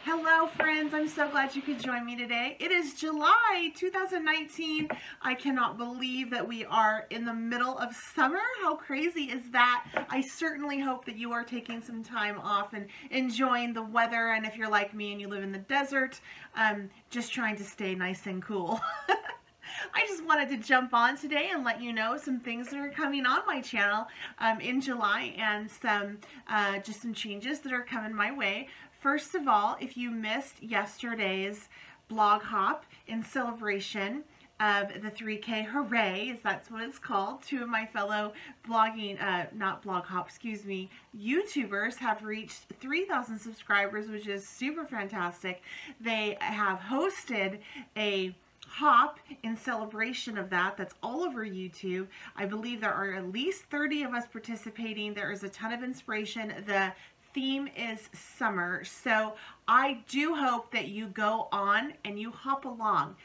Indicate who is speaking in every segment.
Speaker 1: Hello friends, I'm so glad you could join me today. It is July 2019. I cannot believe that we are in the middle of summer. How crazy is that? I certainly hope that you are taking some time off and enjoying the weather, and if you're like me and you live in the desert, just trying to stay nice and cool. I just wanted to jump on today and let you know some things that are coming on my channel in July, and just some changes that are coming my way. First of all, if you missed yesterday's blog hop in celebration of the 3K Hooray, that's what it's called, two of my fellow YouTubers have reached 3,000 subscribers, which is super fantastic. They have hosted a hop in celebration of that. That's all over YouTube. I believe there are at least 30 of us participating. There is a ton of inspiration. The theme is summer, so I do hope that you go on and you hop along.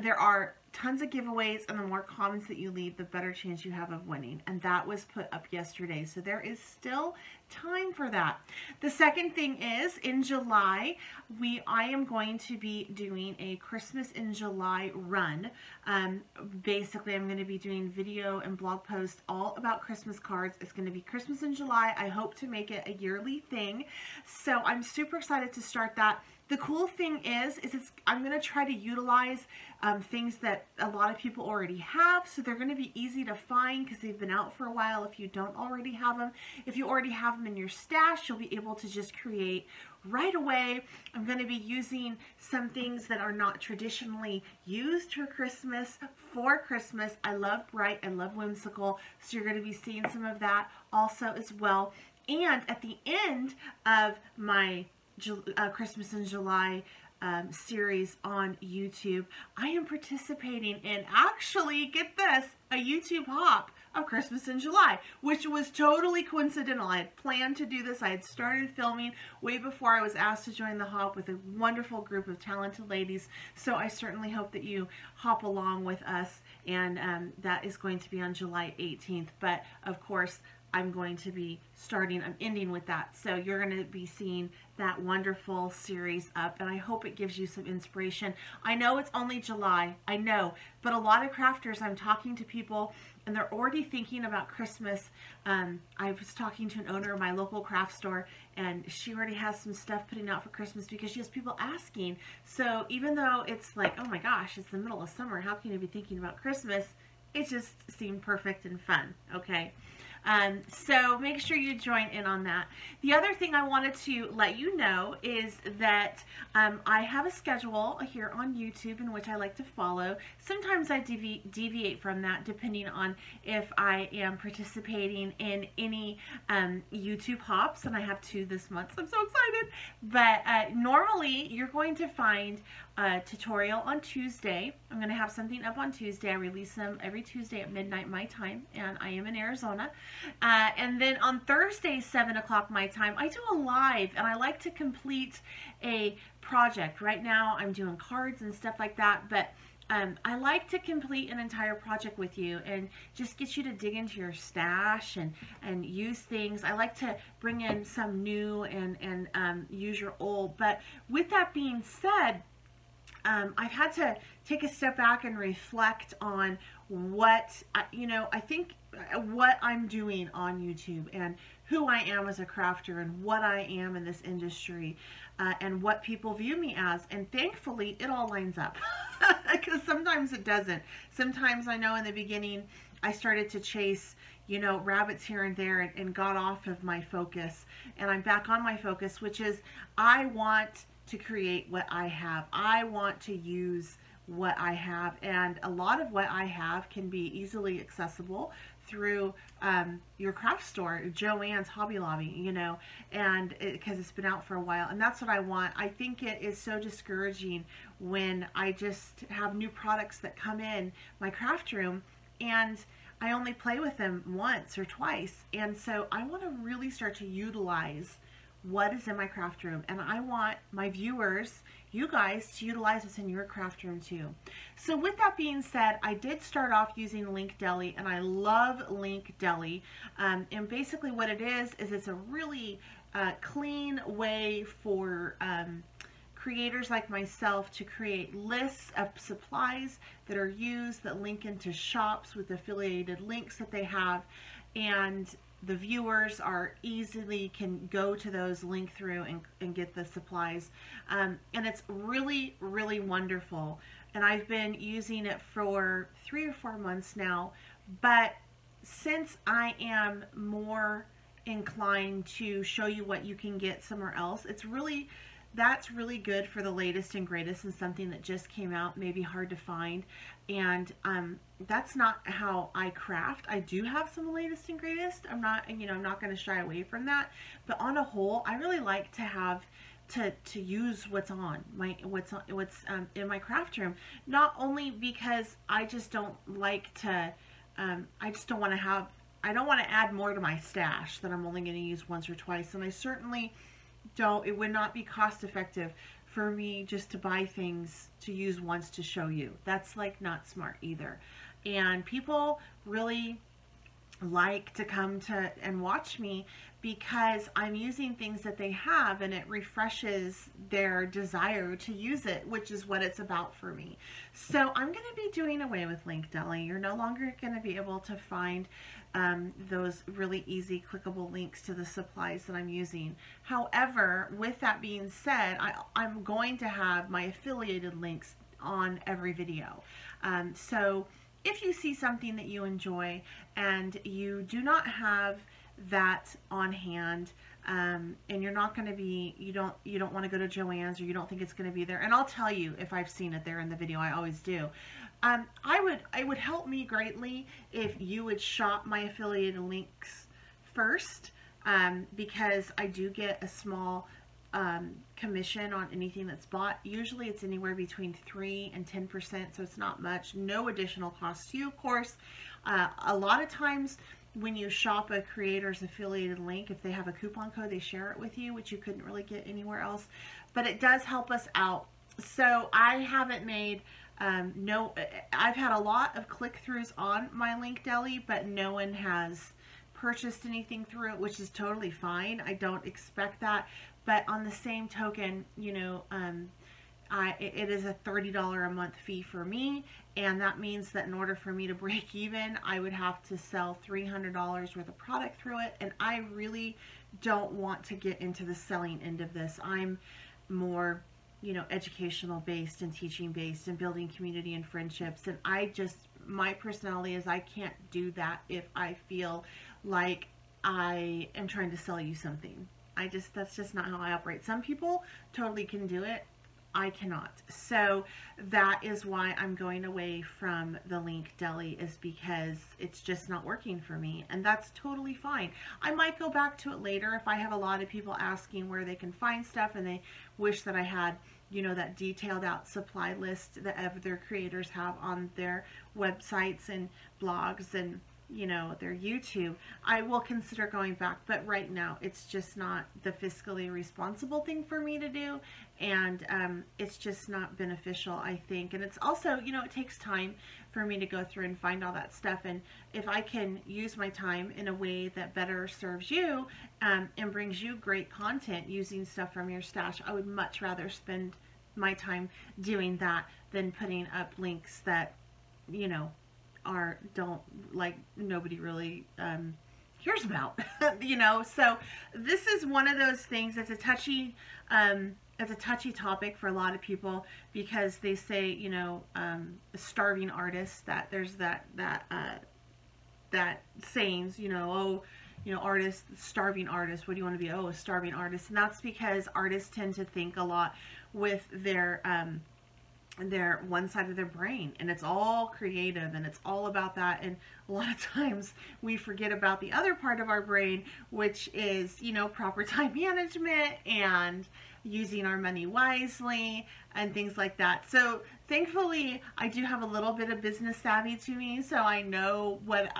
Speaker 1: There are tons of giveaways, and the more comments that you leave, the better chance you have of winning, and that was put up yesterday, so there is still time for that. The second thing is, in July, I am going to be doing a Christmas in July run. Basically, I'm going to be doing video and blog posts all about Christmas cards. It's going to be Christmas in July. I hope to make it a yearly thing, so I'm super excited to start that. The cool thing is I'm going to try to utilize things that a lot of people already have, so they're going to be easy to find because they've been out for a while if you don't already have them. If you already have them in your stash, you'll be able to just create right away. I'm going to be using some things that are not traditionally used for Christmas. I love bright, I love whimsical, so you're going to be seeing some of that also as well. And at the end of my Christmas in July series on YouTube, I am participating in, actually, get this, a YouTube hop of Christmas in July, which was totally coincidental. I had planned to do this. I had started filming way before I was asked to join the hop with a wonderful group of talented ladies, so I certainly hope that you hop along with us, and that is going to be on July 18th, but of course I'm ending with that. So you're going to be seeing that wonderful series up, and I hope it gives you some inspiration. I know it's only July, I know, but a lot of crafters, I'm talking to people and they're already thinking about Christmas. I was talking to an owner of my local craft store, and she already has some stuff putting out for Christmas because she has people asking. So even though it's like, oh my gosh, it's the middle of summer, how can you be thinking about Christmas? It just seemed perfect and fun, okay? So make sure you join in on that. The other thing I wanted to let you know is that I have a schedule here on YouTube in which I like to follow. Sometimes I deviate from that depending on if I am participating in any YouTube hops, and I have 2 this month, so I'm so excited. But normally you're going to find a tutorial on Tuesday. I'm going to have something up on Tuesday. I release them every Tuesday at midnight my time, and I am in Arizona. And then on Thursday, 7 o'clock my time, I do a live, and I like to complete a project. Right now I'm doing cards and stuff like that, but I like to complete an entire project with you and just get you to dig into your stash and use things. I like to bring in some new and use your old. But with that being said, I've had to take a step back and reflect on what, I think what I'm doing on YouTube and who I am as a crafter and what I am in this industry and what people view me as. And thankfully, it all lines up because sometimes it doesn't. Sometimes I know in the beginning I started to chase, rabbits here and there and got off of my focus. And I'm back on my focus, which is I want to create what I have. I want to use what I have, and a lot of what I have can be easily accessible through your craft store, Joann's Hobby Lobby, and because it's been out for a while, and that's what I want. I think it is so discouraging when I just have new products that come in my craft room and I only play with them once or twice, and so I want to really start to utilize what is in my craft room, and I want my viewers, you guys, to utilize what's in your craft room too. So with that being said, I did start off using Linkdeli, and I love Linkdeli. And basically what it is it's a really clean way for creators like myself to create lists of supplies that are used that link into shops with affiliated links that they have, and the viewers are easily can go to those, link through, and get the supplies. And it's really, really wonderful. And I've been using it for 3 or 4 months now. But since I am more inclined to show you what you can get somewhere else, that's really good for the latest and greatest and something that just came out, maybe hard to find. And that's not how I craft. I do have some latest and greatest. I'm not going to shy away from that. But on a whole, I really like to have to use what's in my craft room. Not only because I just don't like to, I don't want to add more to my stash that I'm only going to use once or twice. And I certainly don't, it would not be cost effective for me just to buy things to use once to show you. That's like not smart either. And people really like to come to and watch me because I'm using things that they have, and it refreshes their desire to use it, which is what it's about for me. So I'm going to be doing away with Linkdeli. You're no longer going to be able to find those really easy clickable links to the supplies that I'm using. However, with that being said, I'm going to have my affiliated links on every video. So if you see something that you enjoy and you do not have that on hand, and you're not going to be, you don't want to go to Joann's, or you don't think it's going to be there, and I'll tell you if I've seen it there in the video, I always do. It would help me greatly if you would shop my affiliated links first, because I do get a small commission on anything that's bought. Usually it's anywhere between 3 and 10%, so it's not much. No additional cost to you, of course. A lot of times when you shop a creator's affiliated link, if they have a coupon code, they share it with you, which you couldn't really get anywhere else. But it does help us out. So I haven't made I've had a lot of click-throughs on my Linkdeli, but no one has purchased anything through it, which is totally fine. I don't expect that. But on the same token, you know, it is a $30 a month fee for me, and that means that in order for me to break even, I would have to sell $300 worth of product through it, and I really don't want to get into the selling end of this. I'm more, you know, educational based and teaching based and building community and friendships, and my personality is I can't do that if I feel like I am trying to sell you something. That's just not how I operate. Some people totally can do it. I cannot. So that is why I'm going away from the Linkdeli, is because it's just not working for me, and that's totally fine. I might go back to it later if I have a lot of people asking where they can find stuff and they wish that I had, you know, that detailed out supply list that other creators have on their websites and blogs and, you know, their YouTube. I will consider going back, but right now it's just not the fiscally responsible thing for me to do, and it's just not beneficial, I think. And it's also, you know, it takes time for me to go through and find all that stuff, and if I can use my time in a way that better serves you and brings you great content using stuff from your stash, I would much rather spend my time doing that than putting up links that, you know, nobody really hears about. You know, so this is one of those things that's a touchy topic for a lot of people, because they say, you know, starving artists, that there's that sayings, you know, oh, you know, artists, starving artists, what do you want to be? Oh, a starving artist. And that's because artists tend to think a lot with their one side of their brain, and it's all creative and it's all about that, and a lot of times we forget about the other part of our brain, which is, you know, proper time management and using our money wisely and things like that. So thankfully, I do have a little bit of business savvy to me, so I know what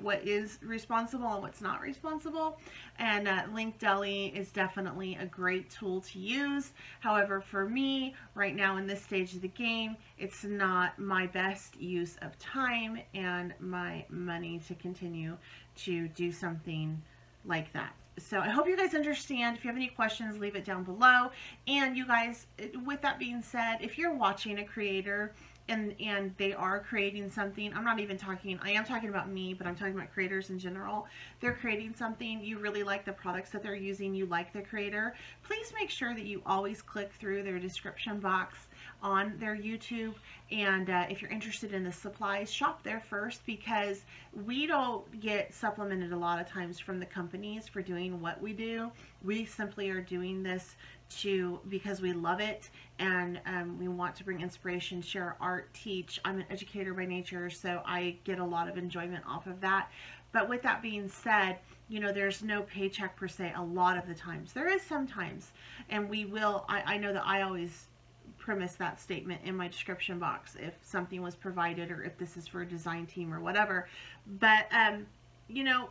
Speaker 1: what is responsible and what's not responsible. And Linkdeli is definitely a great tool to use. However, for me, right now in this stage of the game, it's not my best use of time and my money to continue to do something like that. So I hope you guys understand. If you have any questions, leave it down below. And you guys, with that being said, if you're watching a creator and they are creating something, I am talking about me, but I'm talking about creators in general. They're creating something, you really like the products that they're using, you like the creator, please make sure that you always click through their description box on their YouTube. And if you're interested in the supplies, shop there first, because we don't get supplemented a lot of times from the companies for doing what we do. We simply are doing this because we love it, and we want to bring inspiration, share art, teach. I'm an educator by nature, so I get a lot of enjoyment off of that. But with that being said, you know, there's no paycheck per se a lot of the times. There is sometimes, and I know that I always premise that statement in my description box if something was provided or if this is for a design team or whatever. But you know,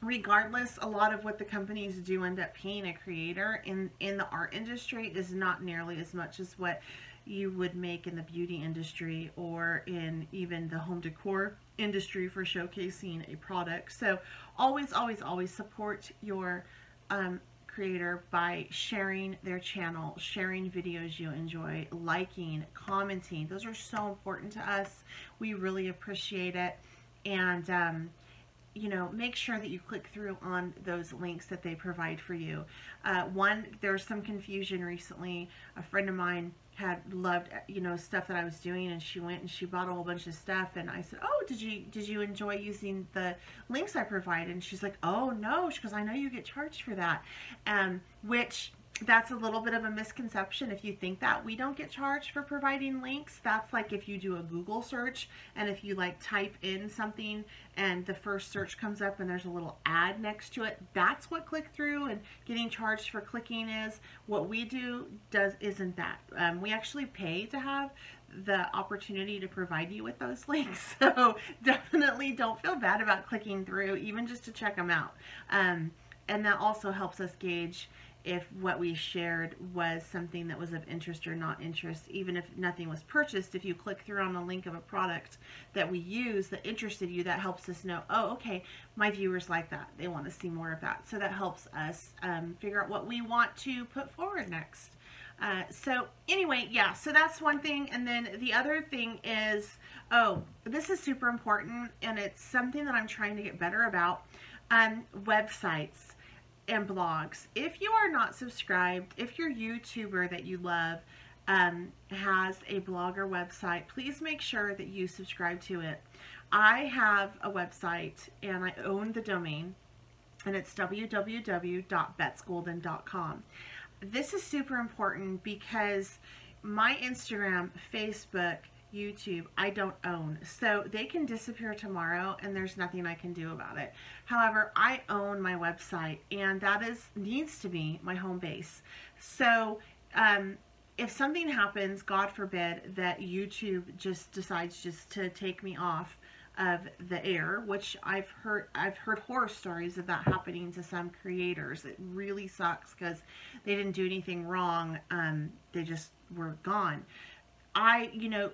Speaker 1: regardless, a lot of what the companies do end up paying a creator in the art industry is not nearly as much as what you would make in the beauty industry or in even the home decor industry for showcasing a product. So always, always, always support your creator by sharing their channel, sharing videos you enjoy, liking, commenting. Those are so important to us. We really appreciate it. And you know, make sure that you click through on those links that they provide for you. There was some confusion recently. A friend of mine had loved, you know, stuff that I was doing, and she went and she bought a whole bunch of stuff, and I said, oh, did you enjoy using the links I provide? And she's like, oh no, she goes, I know you get charged for that. Which that's a little bit of a misconception. If you think that we don't get charged for providing links, that's like if you do a Google search and if you like type in something and the first search comes up and there's a little ad next to it, that's what click through and getting charged for clicking is. What we do isn't that. We actually pay to have the opportunity to provide you with those links. So definitely don't feel bad about clicking through, even just to check them out. And that also helps us gauge if what we shared was something that was of interest or not interest. Even if nothing was purchased, if you click through on a link of a product that we use that interested you, that helps us know, oh, okay, my viewers like that. They want to see more of that. So that helps us figure out what we want to put forward next. So anyway, yeah, so that's one thing. And then the other thing is, oh, this is super important, and it's something that I'm trying to get better about, websites and blogs. If you are not subscribed, if your YouTuber that you love has a blog or website, please make sure that you subscribe to it. I have a website and I own the domain, and it's www.betsgolden.com. This is super important because my Instagram, Facebook, YouTube, I don't own. So they can disappear tomorrow and there's nothing I can do about it. However, I own my website, and that needs to be my home base. So if something happens, God forbid, that YouTube just decides to take me off of the air, which I've heard horror stories of that happening to some creators. It really sucks because they didn't do anything wrong. They just were gone. You know,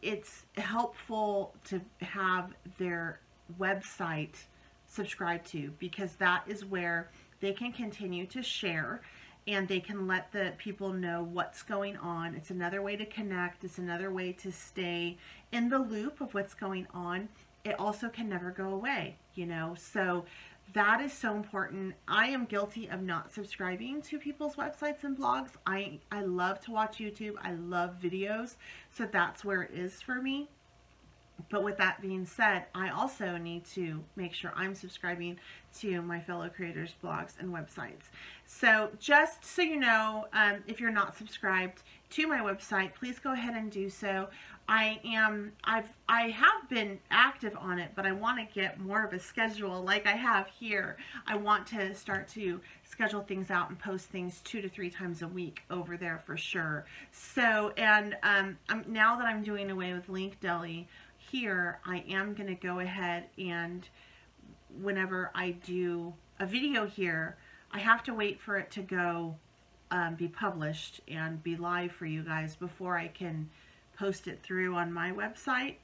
Speaker 1: it's helpful to have their website subscribed to, because that is where they can continue to share and they can let the people know what's going on. It's another way to connect. It's another way to stay in the loop of what's going on. It also can never go away, you know, so that is so important. I am guilty of not subscribing to people's websites and blogs. I love to watch YouTube. I love videos. So that's where it is for me. But with that being said, I also need to make sure I'm subscribing to my fellow creators' blogs and websites. So just so you know, if you're not subscribed to my website, please go ahead and do so. I have been active on it, but I want to get more of a schedule like I have here. I want to start to schedule things out and post things 2 to 3 times a week over there for sure. So, and now that I'm doing away with Linkdeli here, I am going to go ahead and whenever I do a video here, I have to wait for it to go be published and be live for you guys before I can post it through on my website.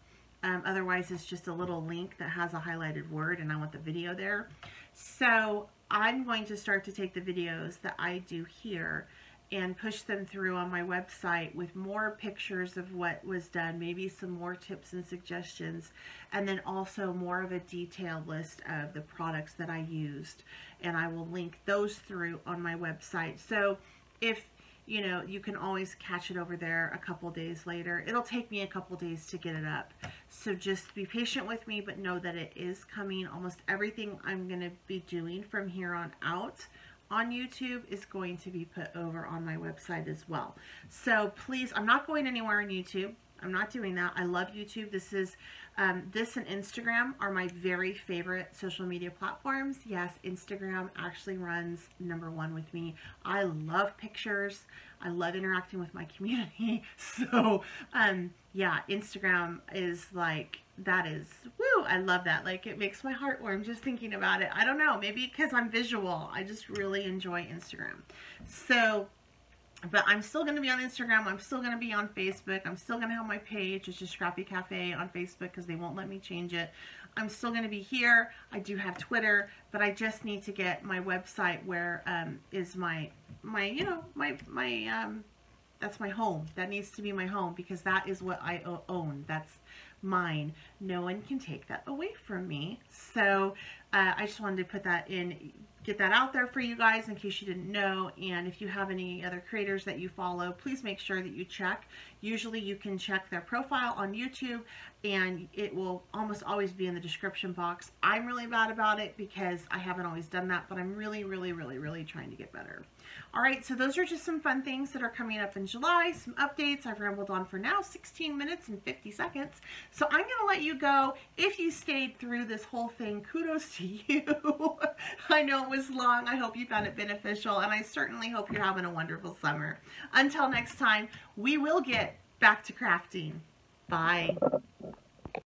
Speaker 1: Otherwise, it's just a little link that has a highlighted word and I want the video there. So I'm going to start to take the videos that I do here and push them through on my website with more pictures of what was done, maybe some more tips and suggestions, and then also more of a detailed list of the products that I used. And I will link those through on my website. So if you know, you can always catch it over there a couple days later. It'll take me a couple days to get it up. So just be patient with me, but know that it is coming. Almost everything I'm going to be doing from here on out on YouTube is going to be put over on my website as well. So please, I'm not going anywhere on YouTube. I'm not doing that. I love YouTube. This and Instagram are my very favorite social media platforms. Yes, Instagram actually runs #1 with me. I love pictures. I love interacting with my community. So, yeah, Instagram is like, that is, woo, I love that. Like, it makes my heart warm just thinking about it. I don't know, maybe because I'm visual. I just really enjoy Instagram. So, but I'm still going to be on Instagram. I'm still going to be on Facebook. I'm still going to have my page. It's just Scrappy Cafe on Facebook because they won't let me change it. I'm still going to be here. I do have Twitter, but I just need to get my website where is that's my home. That needs to be my home because that is what I own. That's mine. No one can take that away from me. So I just wanted to put that in, get that out there for you guys in case you didn't know. And if you have any other creators that you follow, please make sure that you check. Usually you can check their profile on YouTube and it will almost always be in the description box. I'm really bad about it because I haven't always done that, but I'm really trying to get better. All right, so those are just some fun things that are coming up in July, some updates. I've rambled on for now 16 minutes and 50 seconds. So I'm going to let you go. If you stayed through this whole thing, kudos to you. I know it was long. I hope you found it beneficial, and I certainly hope you're having a wonderful summer. Until next time, we will get back to crafting. Bye.